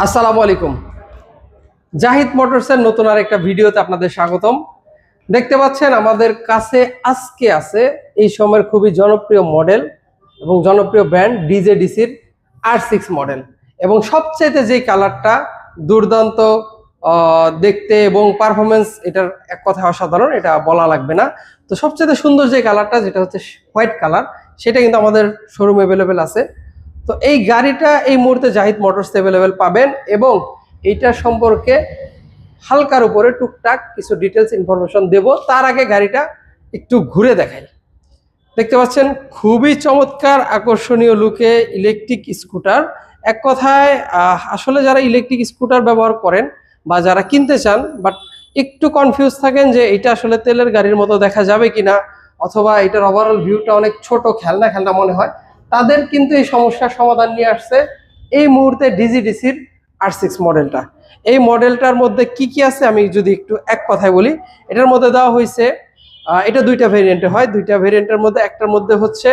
আসসালামু আলাইকুম। জাহিদ মোটরসের নতুন আরেকটা ভিডিওতে আপনাদের স্বাগতম। দেখতে পাচ্ছেন আমাদের কাছে আজকে আছে এই সময়ের খুবই জনপ্রিয় মডেল এবং জনপ্রিয় ব্র্যান্ড ডিজেডিসির R6 মডেল, এবং সবচেয়ে যে কালারটা দুর্দান্ত দেখতে এবং পারফরমেন্স, এটার এক কথায় অসাধারণ, এটা বলা লাগবে না। তো সবচেয়ে সুন্দর যে কালারটা, যেটা হচ্ছে হোয়াইট কালার, সেটা কিন্তু আমাদের শোরুম অ্যাভেলেবেল আছে। তো এই গাড়িটা এই মুহূর্তে জাহিদ মোটরস অ্যাভেলেবেল পাবেন, এবং এইটা সম্পর্কে হালকার উপরে টুকটাক কিছু ডিটেলস ইনফরমেশন দেব। তার আগে গাড়িটা একটু ঘুরে দেখাই। দেখতে পাচ্ছেন খুবই চমৎকার আকর্ষণীয় লুকে ইলেকট্রিক স্কুটার। এক কথায় আসলে যারা ইলেকট্রিক স্কুটার ব্যবহার করেন বা যারা কিনতে চান বাট একটু কনফিউজ থাকেন যে এটা আসলে তেলের গাড়ির মতো দেখা যাবে কিনা, অথবা এটার ওভারঅল ভিউটা অনেক ছোট, খেলনা খেলনা মনে হয়, তাদের কিন্তু এই সমস্যার সমাধান নিয়ে আসছে এই মুহূর্তে ডিজিডিসির R6 মডেলটা। এই মডেলটার মধ্যে কি কি আছে আমি যদি একটু এক কথায় বলি। এটার মধ্যে দেওয়া হয়েছে, এটা দুইটা ভেরিয়েন্টে হয়। দুইটা ভেরিয়েন্টের মধ্যে একটার মধ্যে হচ্ছে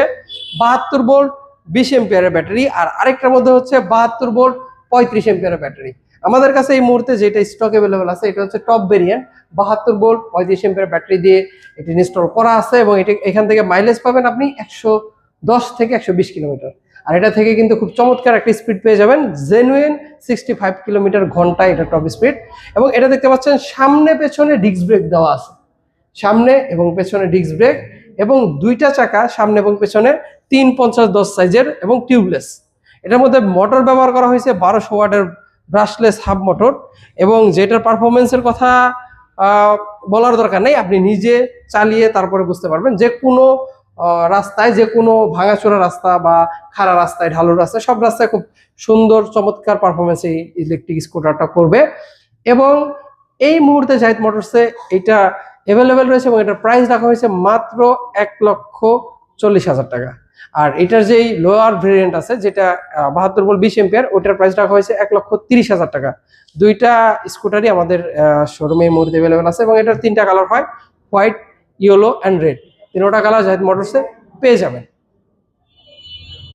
72 ভোল্ট 20 এম্পিয়ারের ব্যাটারি, আর আরেকটার মধ্যে হচ্ছে 72 ভোল্ট 35 এম্পিয়ারের ব্যাটারি। আমাদের কাছে এই মুহূর্তে যেটা স্টক অ্যাভেলেবেল আছে এটা হচ্ছে top variant 72 volt 35 ampere battery দিয়ে এটি ইনস্টল করা আছে, এবং এটা এখান থেকে মাইলেজ পাবেন আপনি 110 থেকে 120 কিলোমিটার। আর এটা থেকে কিন্তু খুব চমৎকার একটা স্পিড পেয়ে যাবেন, জেনুইন 65 কিলোমিটার ঘন্টায় এটা টপ স্পিড। এবং এটা দেখতে পাচ্ছেন সামনে পেছনে ডিস্ক ব্রেক দেওয়া আছে, সামনে এবং পেছনে ডিস্ক ব্রেক, এবং দুইটা চাকা সামনে এবং পেছনে 350/10 সাইজের এবং টিউবলেস। এটার মধ্যে মোটর ব্যবহার করা হয়েছে 1200 ওয়াটের ব্রাশলেস হাব মোটর, এবং যেটার পারফরমেন্সের কথা বলার দরকার নেই, আপনি নিজে চালিয়ে তারপরে বুঝতে পারবেন। যে কোনো রাস্তায়, যে কোনো ভাঙাচোরা রাস্তা বা খাড়া রাস্তায়, ঢালু রাস্তায়, সব রাস্তায় খুব সুন্দর চমৎকার পারফরমেন্স এই ইলেকট্রিক স্কুটারটা করবে। এবং এই মুহূর্তে জাহিদ মোটরসে এটা অ্যাভেলেবেল রয়েছে, এবং এটার প্রাইস রাখা হয়েছে মাত্র 1,40,000 টাকা। আর এটার যেই লোয়ার ভেরিয়েন্ট আছে, যেটা 72 ভোল্ট 20 এম্পিয়ার, ওটার প্রাইস রাখা হয়েছে 1,30,000 টাকা। দুইটা স্কুটারই আমাদের শোরুমে এই মুহূর্তে অ্যাভেলেবেল আছে, এবং এটার তিনটা কালার হয়, হোয়াইট, ইয়েলো অ্যান্ড রেড। তিনটা কালার জাহিদ মোটরসে পেয়ে যাবেন।